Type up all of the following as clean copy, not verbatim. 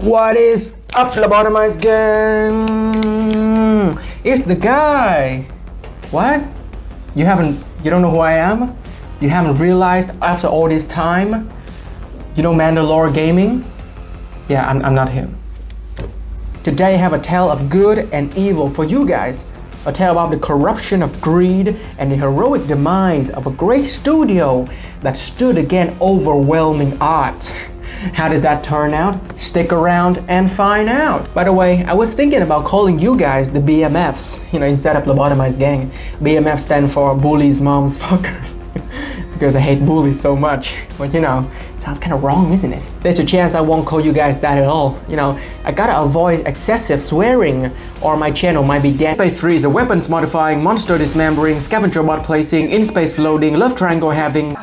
What is up, lobotomized gang? It's the guy. What? You don't know who I am? You haven't realized after all this time? You know Mandalore Gaming? Yeah, I'm not him. Today I have a tale of good and evil for you guys. A tale about the corruption of greed and the heroic demise of a great studio that stood against overwhelming odds. How did that turn out? Stick around and find out. By the way, I was thinking about calling you guys the BMFs, instead of lobotomized gang. BMF stand for bullies, moms, fuckers. Because I hate bullies so much. But sounds kind of wrong, isn't it? There's a chance I won't call you guys that at all. I gotta avoid excessive swearing or my channel might be dead. Space 3 is a weapons modifying, monster dismembering, scavenger bot placing, in-space floating, love triangle having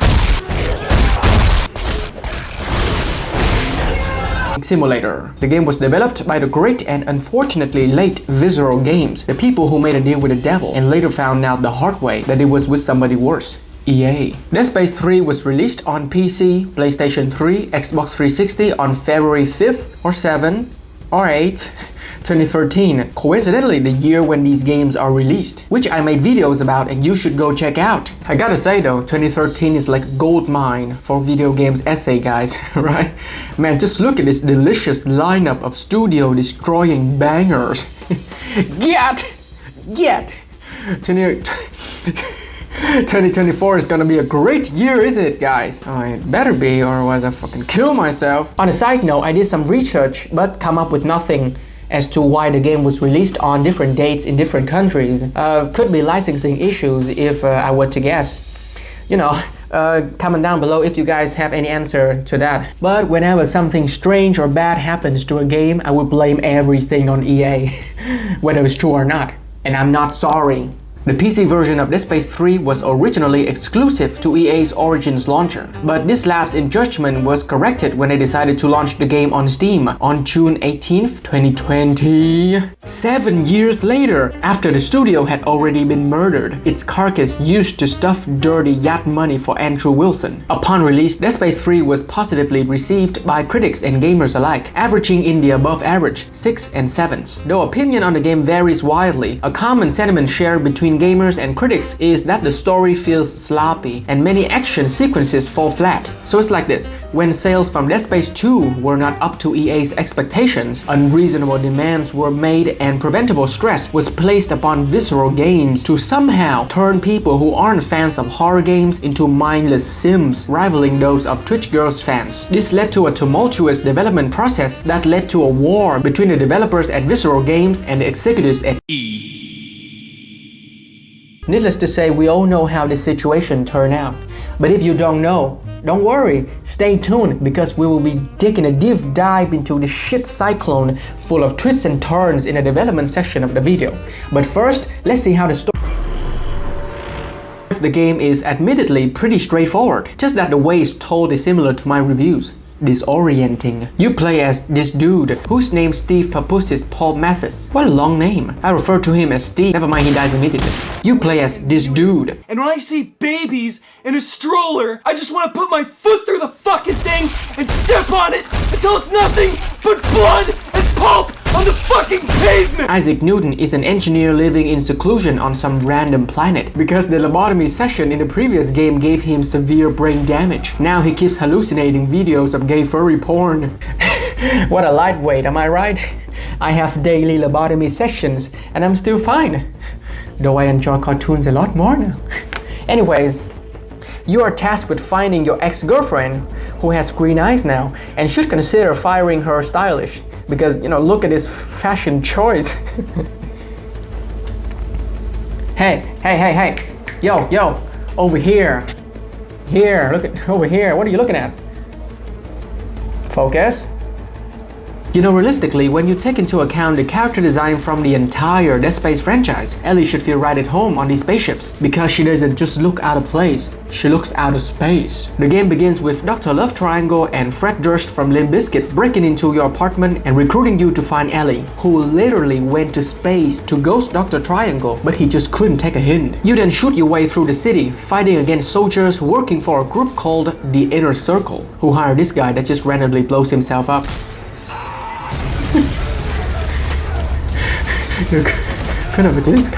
simulator. The game was developed by the great and unfortunately late Videogames, the people who made a deal with the devil and later found out the hard way that it was with somebody worse. EA. Dead Space 3 was released on PC, PlayStation 3, Xbox 360 on February 5th or 7th or 8th, 2013, coincidentally the year when these games are released, which I made videos about and you should go check out. I gotta say though, 2013 is like gold mine for video games essay guys, right? Man, just look at this delicious lineup of studio destroying bangers. Get! 2024 is gonna be a great year, isn't it, guys? Oh, it better be, or otherwise I fucking kill myself. On a side note, I did some research but come up with nothing as to why the game was released on different dates in different countries. Could be licensing issues if I were to guess. Comment down below if you guys have any answer to that. But whenever something strange or bad happens to a game, I would blame everything on EA, whether it's true or not. And I'm not sorry. The PC version of Dead Space 3 was originally exclusive to EA's Origins launcher, but this lapse in judgment was corrected when they decided to launch the game on Steam on June 18th, 2020. 7 years later, after the studio had already been murdered, its carcass used to stuff dirty yacht money for Andrew Wilson. Upon release, Dead Space 3 was positively received by critics and gamers alike, averaging in the above average 6 and 7s. Though opinion on the game varies widely, a common sentiment shared between gamers and critics is that the story feels sloppy and many action sequences fall flat. So it's like this: when sales from Dead Space 2 were not up to EA's expectations, unreasonable demands were made and preventable stress was placed upon Videogames to somehow turn people who aren't fans of horror games into mindless sims, rivaling those of Twitch Girls fans. This led to a tumultuous development process that led to a war between the developers at Videogames and the executives at EA. Needless to say, we all know how this situation turned out. But if you don't know, don't worry, stay tuned because we will be taking a deep dive into the shit cyclone full of twists and turns in the development section of the video. But first, let's see how the story. The game is admittedly pretty straightforward, just that the way it's told is similar to my reviews. Disorienting. You play as this dude, whose name Steve Pappus is Paul Mathis. What a long name. I refer to him as Steve, never mind, he dies immediately. You play as this dude. And when I see babies in a stroller, I just want to put my foot through the fucking thing and step on it until it's nothing but blood and pulp on the fucking pavement! Isaac Newton is an engineer living in seclusion on some random planet because the lobotomy session in the previous game gave him severe brain damage. Now he keeps hallucinating videos of gay furry porn. What a lightweight, am I right? I have daily lobotomy sessions and I'm still fine. Though I enjoy cartoons a lot more now. Anyways, you are tasked with finding your ex-girlfriend who has green eyes now and should consider firing her stylish because, look at this fashion choice. Hey, yo, over here. Here, look at, over here, what are you looking at? Focus. Realistically, when you take into account the character design from the entire Dead Space franchise, Ellie should feel right at home on these spaceships because she doesn't just look out of place, she looks out of space. The game begins with Dr. Love Triangle and Fred Durst from Limp Bizkit breaking into your apartment and recruiting you to find Ellie, who literally went to space to ghost Dr. Triangle, but he just couldn't take a hint. You then shoot your way through the city, fighting against soldiers working for a group called the Inner Circle, who hire this guy that just randomly blows himself up. Could have at least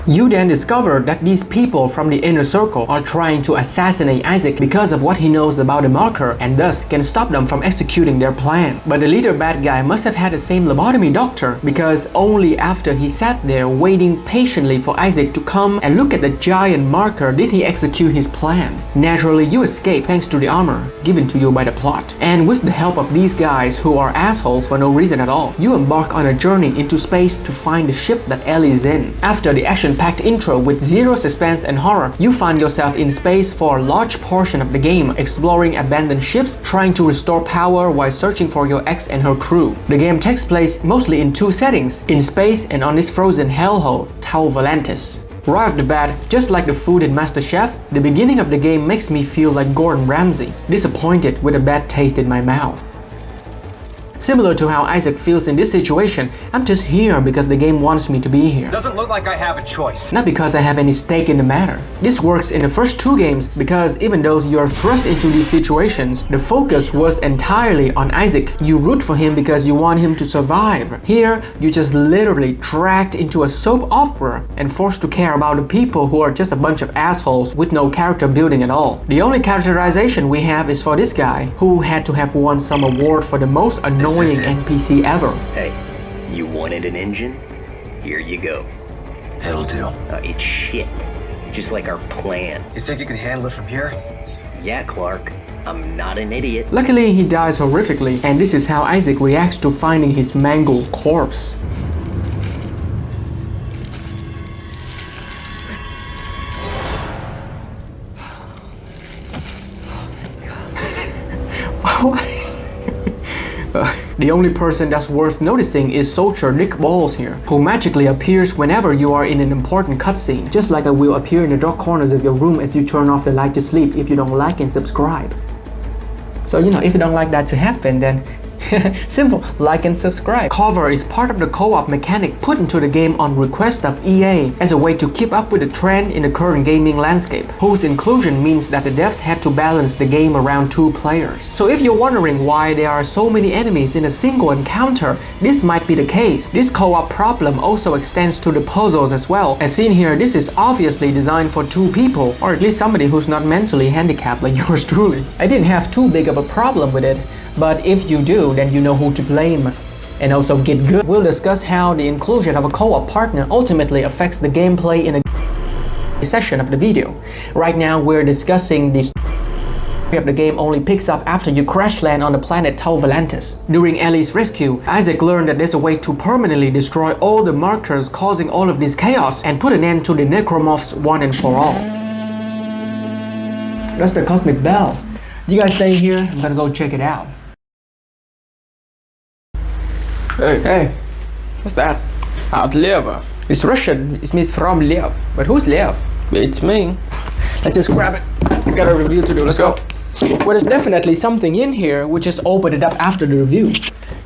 You then discover that these people from the inner circle are trying to assassinate Isaac because of what he knows about the marker and thus can stop them from executing their plan. But the leader bad guy must have had the same lobotomy doctor because only after he sat there waiting patiently for Isaac to come and look at the giant marker did he execute his plan. Naturally, you escape thanks to the armor given to you by the plot. And with the help of these guys who are assholes for no reason at all, you embark on a journey into space to find the ship that Ellie's in. After the action-packed intro with zero suspense and horror, you find yourself in space for a large portion of the game, exploring abandoned ships, trying to restore power while searching for your ex and her crew. The game takes place mostly in two settings, in space and on this frozen hellhole, Tau Volantis. Right off the bat, just like the food in MasterChef, the beginning of the game makes me feel like Gordon Ramsay, disappointed with a bad taste in my mouth. Similar to how Isaac feels in this situation, I'm just here because the game wants me to be here. Doesn't look like I have a choice. Not because I have any stake in the matter. This works in the first two games because even though you're thrust into these situations, the focus was entirely on Isaac. You root for him because you want him to survive. Here, you just literally dragged into a soap opera and forced to care about the people who are just a bunch of assholes with no character building at all. The only characterization we have is for this guy, who had to have won some award for the most annoying NPC ever. Hey, you wanted an engine? Here you go. It'll do. It's shit. Just like our plan. You think you can handle it from here? Yeah, Clark. I'm not an idiot. Luckily, he dies horrifically, and this is how Isaac reacts to finding his mangled corpse. The only person that's worth noticing is Soldier Nick Balls here, who magically appears whenever you are in an important cutscene, just like I will appear in the dark corners of your room as you turn off the light to sleep if you don't like and subscribe. So if you don't like that to happen, then simple, like and subscribe. Cover is part of the co-op mechanic put into the game on request of EA as a way to keep up with the trend in the current gaming landscape, whose inclusion means that the devs had to balance the game around two players. So if you're wondering why there are so many enemies in a single encounter, this might be the case. This co-op problem also extends to the puzzles as well. As seen here, this is obviously designed for two people, or at least somebody who's not mentally handicapped like yours truly. I didn't have too big of a problem with it, but if you do, then you know who to blame. And also get good. We'll discuss how the inclusion of a co-op partner ultimately affects the gameplay in a session of the video. Right now we're discussing the story of the game only picks up after you crash land on the planet Tau Volantis. During Ellie's rescue, Isaac learned that there's a way to permanently destroy all the markers causing all of this chaos and put an end to the necromorphs one and for all. That's the cosmic bell. You guys stay here, I'm gonna go check it out. Hey, what's that? Outlive. It's Russian, it means from live. But who's live? It's me. Let's just grab it. I got a review to do, let's go. Well, there's definitely something in here, we just open it up after the review.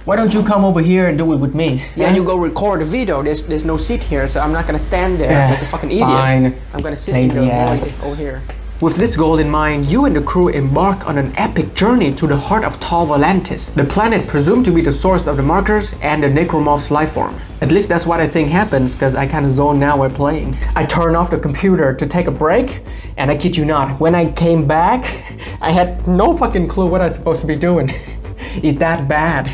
Why don't you come over here and do it with me? Yeah, you go record the video. There's no seat here, so I'm not gonna stand there like a fucking idiot. Fine. I'm gonna sit in the void over here. With this goal in mind, you and the crew embark on an epic journey to the heart of Tau Volantis, the planet presumed to be the source of the markers and the necromorph's lifeform. At least that's what I think happens, because I kinda zone now while playing. I turn off the computer to take a break, and I kid you not, when I came back, I had no fucking clue what I was supposed to be doing. It's that bad.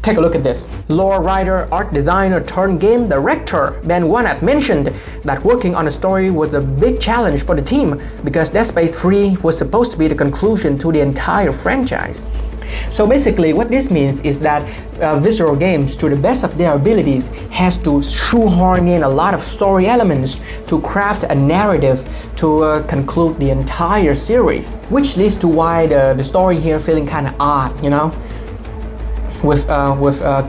Take a look at this. Lore writer, art designer turned game director Ben Wannat mentioned that working on a story was a big challenge for the team because Dead Space 3 was supposed to be the conclusion to the entire franchise. So basically what this means is that Visceral Games, to the best of their abilities, has to shoehorn in a lot of story elements to craft a narrative to conclude the entire series, which leads to why the story here feeling kind of odd, with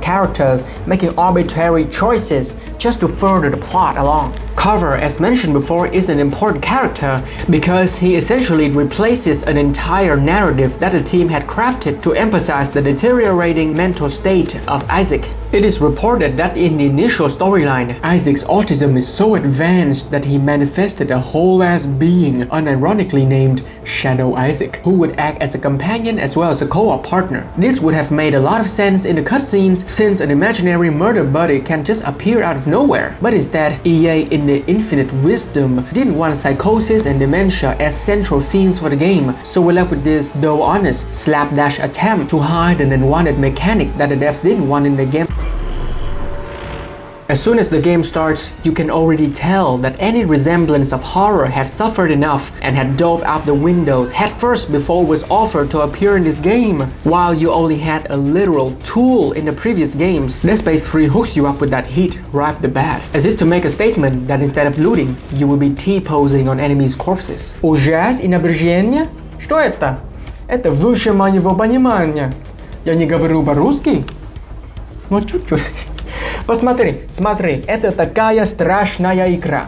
characters making arbitrary choices just to further the plot along. Cover, as mentioned before, is an important character because he essentially replaces an entire narrative that the team had crafted to emphasize the deteriorating mental state of Isaac. It is reported that in the initial storyline, Isaac's autism is so advanced that he manifested a whole-ass being unironically named Shadow Isaac, who would act as a companion as well as a co-op partner. This would have made a lot of sense in the cutscenes since an imaginary murder buddy can just appear out of nowhere. But instead, EA in the infinite wisdom didn't want psychosis and dementia as central themes for the game, so we're left with this, though honest, slapdash attempt to hide an unwanted mechanic that the devs didn't want in the game. As soon as the game starts, you can already tell that any resemblance of horror had suffered enough and had dove out the windows headfirst before it was offered to appear in this game. While you only had a literal tool in the previous games, Dead Space 3 hooks you up with that heat right off the bat, as if to make a statement that instead of looting, you will be T-posing on enemies' corpses. Ужас и набрежение? Что это? Это выше моего понимания. Я не говорю по-русски? Ну чуть-чуть. Посмотри, смотри, это такая страшная игра.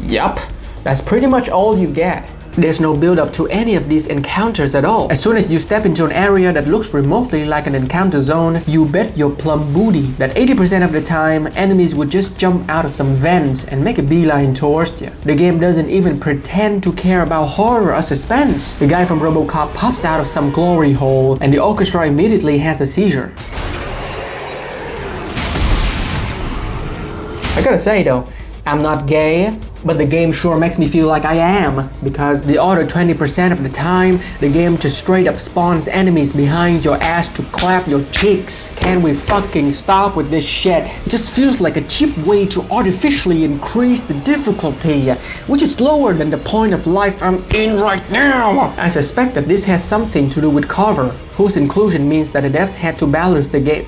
Yup, that's pretty much all you get. There's no build-up to any of these encounters at all. As soon as you step into an area that looks remotely like an encounter zone, you bet your plum booty that 80% of the time, enemies would just jump out of some vents and make a beeline towards you. The game doesn't even pretend to care about horror or suspense. The guy from RoboCop pops out of some glory hole and the orchestra immediately has a seizure. I gotta say though, I'm not gay, but the game sure makes me feel like I am, because the other 20% of the time, the game just straight up spawns enemies behind your ass to clap your cheeks. Can we fucking stop with this shit? It just feels like a cheap way to artificially increase the difficulty, which is lower than the point of life I'm in right now. I suspect that this has something to do with cover, whose inclusion means that the devs had to balance the game.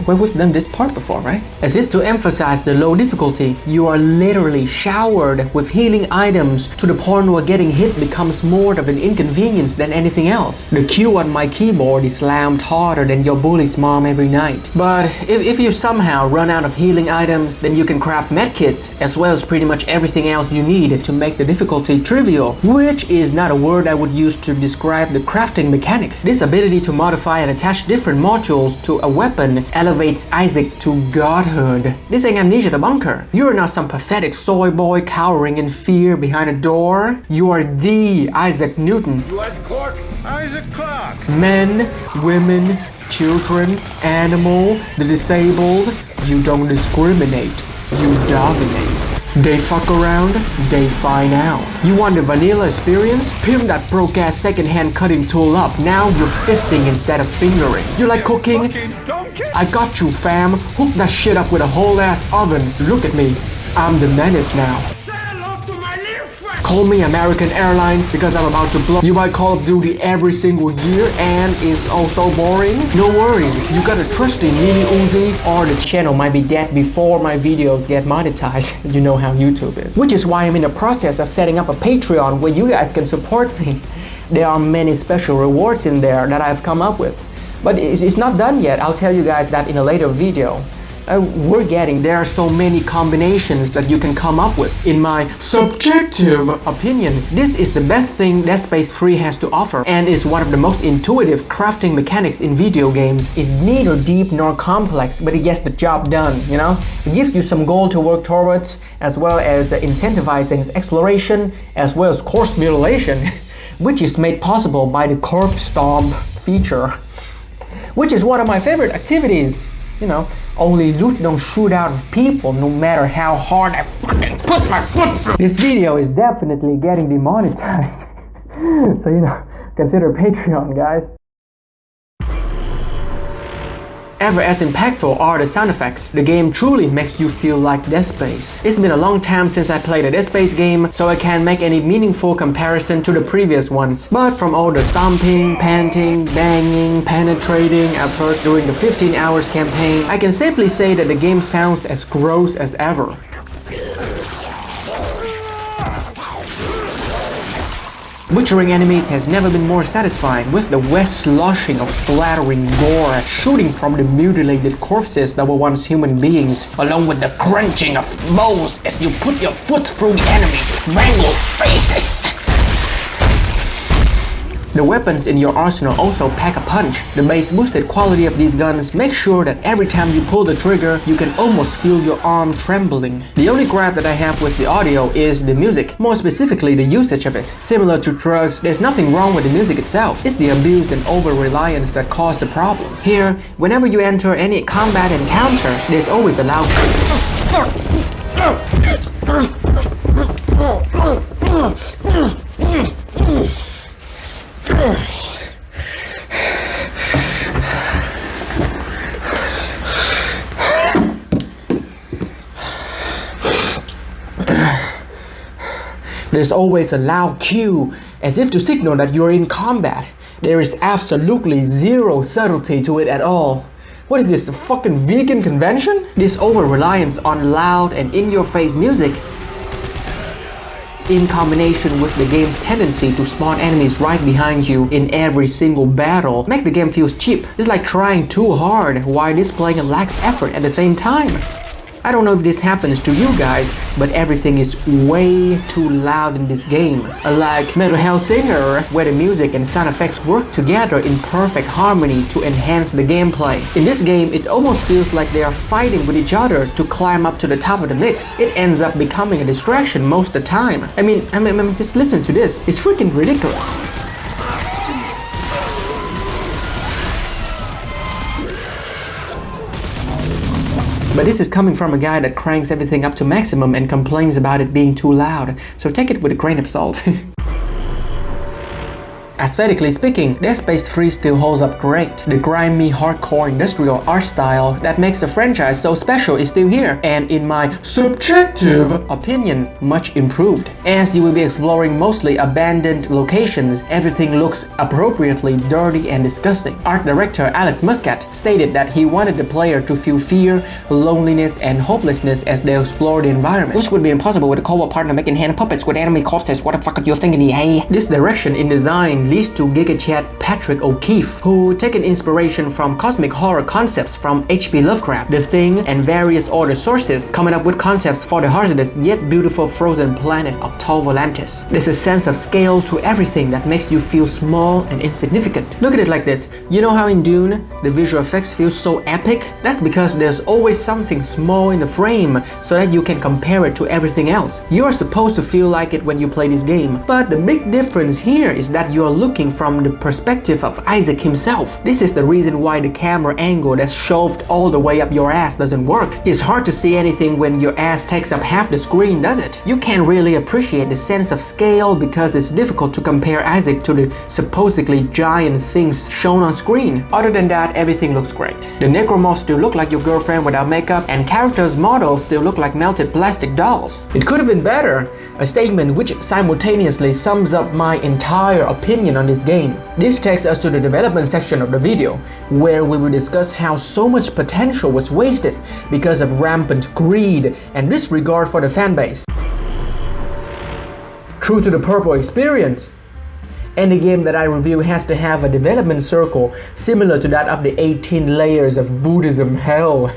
Well, we've done this part before, right? As if to emphasize the low difficulty, you are literally showered with healing items to the point where getting hit becomes more of an inconvenience than anything else. The Q on my keyboard is slammed harder than your bully's mom every night. But if you somehow run out of healing items, then you can craft medkits, as well as pretty much everything else you need to make the difficulty trivial, which is not a word I would use to describe the crafting mechanic. This ability to modify and attach different modules to a weapon elevates Isaac to godhood. This ain't Amnesia the Bunker. You are not some pathetic soy boy cowering in fear behind a door. You are the Isaac Newton. U.S. Clark, Isaac Clark. Men, women, children, animal, the disabled, you don't discriminate. You dominate. They fuck around, they find out. You want the vanilla experience? Pimp that broke ass second-hand cutting tool up. Now you're fisting instead of fingering. You like cooking? I got you, fam. Hook that shit up with a whole ass oven. Look at me. I'm the menace now. Call me American Airlines because I'm about to blow. You buy Call of Duty every single year and it's also boring? No worries, you got a trusty mini Uzi or the channel might be dead before my videos get monetized. You know how YouTube is. Which is why I'm in the process of setting up a Patreon where you guys can support me. There are many special rewards in there that I've come up with. But it's not done yet. I'll tell you guys that in a later video. There are so many combinations that you can come up with. In my subjective opinion, this is the best thing Dead Space 3 has to offer and is one of the most intuitive crafting mechanics in video games. It's neither deep nor complex, but it gets the job done, you know? It gives you some goal to work towards, as well as incentivizing exploration, as well as corpse mutilation, which is made possible by the corpse stomp feature, which is one of my favorite activities. You know, only loot don't shoot out of people no matter how hard I fucking put my foot through. This video is definitely getting demonetized. So, you know, consider Patreon, guys. Ever as impactful are the sound effects. The game truly makes you feel like Dead Space. It's been a long time since I played a Dead Space game, so I can't make any meaningful comparison to the previous ones. But from all the stomping, panting, banging, penetrating I've heard during the 15 hours campaign, I can safely say that the game sounds as gross as ever. Butchering enemies has never been more satisfying, with the wet sloshing of splattering gore shooting from the mutilated corpses that were once human beings, along with the crunching of bones as you put your foot through the enemies' mangled faces. The weapons in your arsenal also pack a punch. The base boosted quality of these guns makes sure that every time you pull the trigger, you can almost feel your arm trembling. The only gripe that I have with the audio is the music, more specifically the usage of it. Similar to drugs, there's nothing wrong with the music itself. It's the abuse and over-reliance that caused the problem. Here, whenever you enter any combat encounter, there's always a loud There's always a loud cue, as if to signal that you're in combat. There is absolutely zero subtlety to it at all. What is this, a fucking vegan convention? This over-reliance on loud and in-your-face music, in combination with the game's tendency to spawn enemies right behind you in every single battle, make the game feel cheap. It's like trying too hard while displaying a lack of effort at the same time. I don't know if this happens to you guys, but everything is way too loud in this game. Unlike Metal Hellsinger, where the music and sound effects work together in perfect harmony to enhance the gameplay. In this game, it almost feels like they are fighting with each other to climb up to the top of the mix. It ends up becoming a distraction most of the time. I mean, just listen to this. It's freaking ridiculous. But this is coming from a guy that cranks everything up to maximum and complains about it being too loud, so take it with a grain of salt. Aesthetically speaking, Dead Space 3 still holds up great. The grimy, hardcore industrial art style that makes the franchise so special is still here, and in my subjective opinion, much improved. As you will be exploring mostly abandoned locations, everything looks appropriately dirty and disgusting. Art director Alice Muscat stated that he wanted the player to feel fear, loneliness, and hopelessness as they explore the environment, which would be impossible with a co-op partner making hand puppets with enemy corpses. What the fuck are you thinking, hey? This direction in design leads to Giga Chad Patrick O'Keefe, who taken inspiration from cosmic horror concepts from H.P. Lovecraft, The Thing, and various other sources, coming up with concepts for the hazardous yet beautiful frozen planet of Tall Volantis. There's a sense of scale to everything that makes you feel small and insignificant. Look at it like this. You know how in Dune, the visual effects feel so epic? That's because there's always something small in the frame so that you can compare it to everything else. You are supposed to feel like it when you play this game, but the big difference here is that you are looking from the perspective of Isaac himself. This is the reason why the camera angle that's shoved all the way up your ass doesn't work. It's hard to see anything when your ass takes up half the screen, does it? You can't really appreciate the sense of scale because it's difficult to compare Isaac to the supposedly giant things shown on screen. Other than that, everything looks great. The necromorphs still look like your girlfriend without makeup, and characters' models still look like melted plastic dolls. It could have been better, a statement which simultaneously sums up my entire opinion on this game. This takes us to the development section of the video, where we will discuss how so much potential was wasted because of rampant greed and disregard for the fanbase. True to the purple experience, any game that I review has to have a development circle similar to that of the 18 layers of Buddhism hell,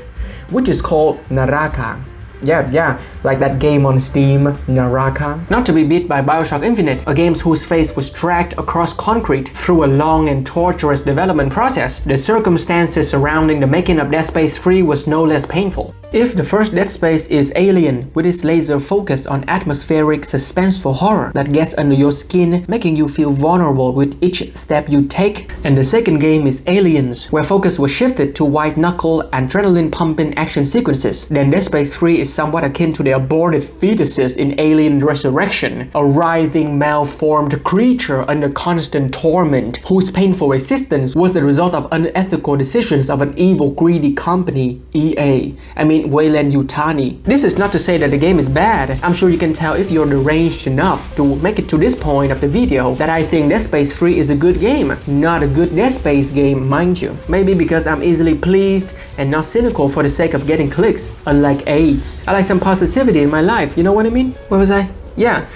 which is called Naraka. Yeah, like that game on Steam, Naraka. Not to be beat by BioShock Infinite, a game whose face was dragged across concrete through a long and torturous development process. The circumstances surrounding the making of Dead Space 3 was no less painful. If the first Dead Space is Alien, with its laser focus on atmospheric, suspenseful horror that gets under your skin, making you feel vulnerable with each step you take, and the second game is Aliens, where focus was shifted to white-knuckle, adrenaline-pumping action sequences, then Dead Space 3 is somewhat akin to the aborted fetuses in Alien Resurrection, a writhing, malformed creature under constant torment, whose painful existence was the result of unethical decisions of an evil, greedy company, EA. Wayland Yutani. This is not to say that the game is bad. I'm sure you can tell if you're deranged enough to make it to this point of the video that I think Dead Space 3 is a good game. Not a good Dead Space game, mind you. Maybe because I'm easily pleased and not cynical for the sake of getting clicks, unlike AIDS. I like some positivity in my life, you know what I mean? Where was I? Yeah,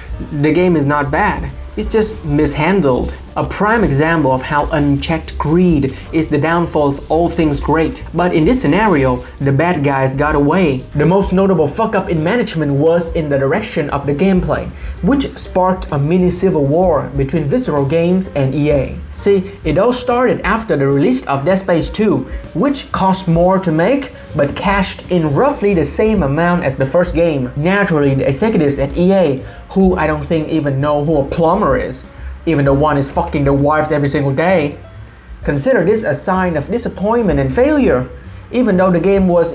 the game is not bad. It's just mishandled. A prime example of how unchecked greed is the downfall of all things great. But in this scenario, the bad guys got away. The most notable fuck up in management was in the direction of the gameplay, which sparked a mini civil war between Visceral Games and EA. See, it all started after the release of Dead Space 2, which cost more to make, but cashed in roughly the same amount as the first game. Naturally, the executives at EA, who I don't think even know who a plumber is, even though one is fucking their wives every single day, consider this a sign of disappointment and failure, even though the game was,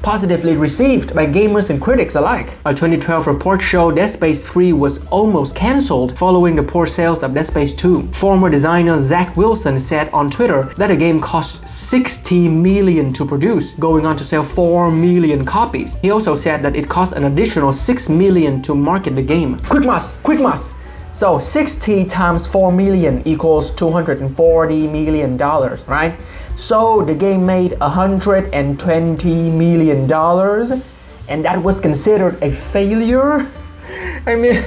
positively received by gamers and critics alike. A 2012 report showed Dead Space 3 was almost cancelled following the poor sales of Dead Space 2. Former designer Zach Wilson said on Twitter that the game cost $60 million to produce, going on to sell 4 million copies. He also said that it cost an additional $6 million to market the game. Quick maths! So 60 times 4 million equals $240 million, right? So the game made $120 million, and that was considered a failure? I mean,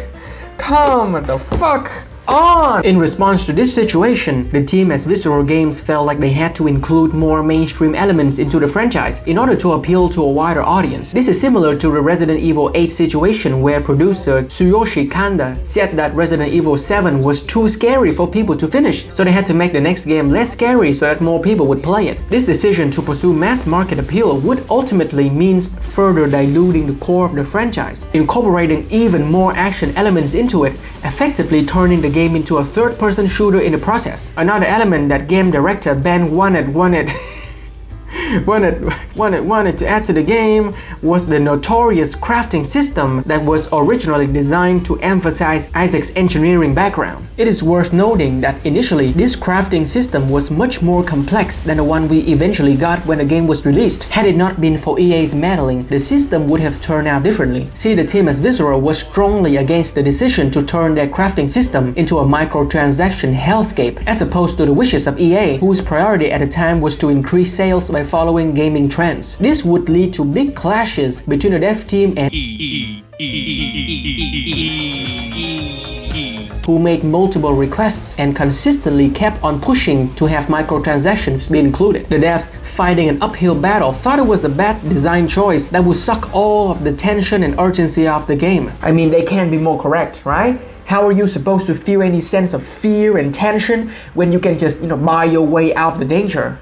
come the fuck on! In response to this situation, the team at Visceral Games felt like they had to include more mainstream elements into the franchise in order to appeal to a wider audience. This is similar to the Resident Evil 8 situation where producer Tsuyoshi Kanda said that Resident Evil 7 was too scary for people to finish, so they had to make the next game less scary so that more people would play it. This decision to pursue mass market appeal would ultimately mean further diluting the core of the franchise, incorporating even more action elements into it, effectively turning the game into a third-person shooter in the process. Another element that game director Ben wanted to add to the game was the notorious crafting system that was originally designed to emphasize Isaac's engineering background. It is worth noting that initially this crafting system was much more complex than the one we eventually got when the game was released. Had it not been for EA's meddling, the system would have turned out differently. See, the team as Visceral was strongly against the decision to turn their crafting system into a microtransaction hellscape, as opposed to the wishes of EA, whose priority at the time was to increase sales by following gaming trends. This would lead to big clashes between the dev team and who made multiple requests and consistently kept on pushing to have microtransactions be included. The devs, fighting an uphill battle, thought it was a bad design choice that would suck all of the tension and urgency of the game. I mean, they can't be more correct, right? How are you supposed to feel any sense of fear and tension when you can just, buy your way out of the danger?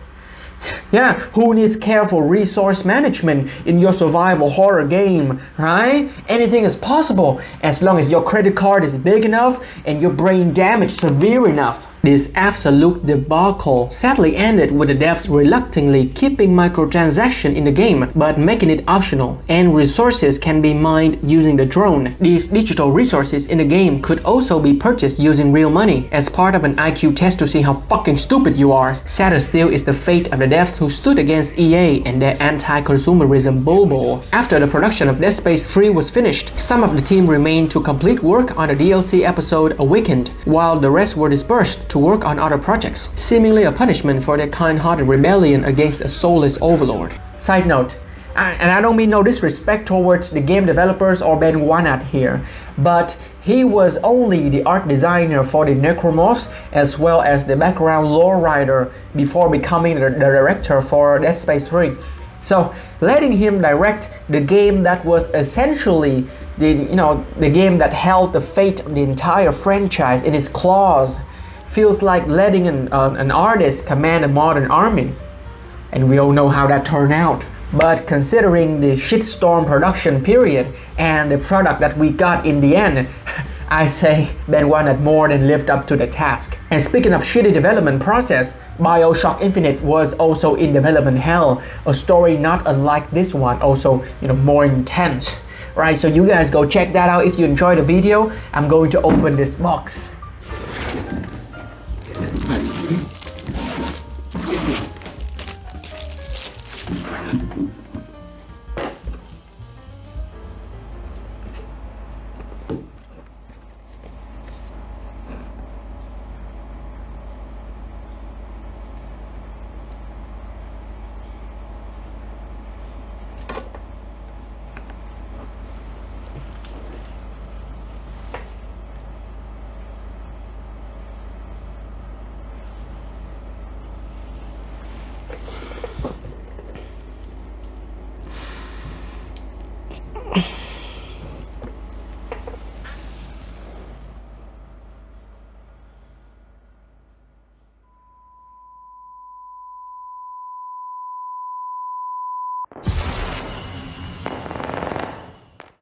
Yeah, who needs careful resource management in your survival horror game, right? Anything is possible as long as your credit card is big enough and your brain damage severe enough. This absolute debacle sadly ended with the devs reluctantly keeping microtransaction in the game but making it optional, and resources can be mined using the drone. These digital resources in the game could also be purchased using real money as part of an IQ test to see how fucking stupid you are. Sadder still is the fate of the devs who stood against EA and their anti-consumerism bull. After the production of Dead Space 3 was finished, some of the team remained to complete work on the DLC episode Awakened, while the rest were dispersed to work on other projects, seemingly a punishment for their kind-hearted rebellion against a soulless overlord. Side note, and I don't mean no disrespect towards the game developers or Ben Wanat here, but he was only the art designer for the Necromorphs as well as the background lore writer before becoming the director for Dead Space 3. So letting him direct the game that was essentially the game that held the fate of the entire franchise in his claws feels like letting an artist command a modern army. And we all know how that turned out. But considering the shitstorm production period and the product that we got in the end, I say Ben Wanat more than lived up to the task. And speaking of shitty development process, BioShock Infinite was also in development hell, a story not unlike this one, also more intense. Right, so you guys go check that out if you enjoyed the video. I'm going to open this box.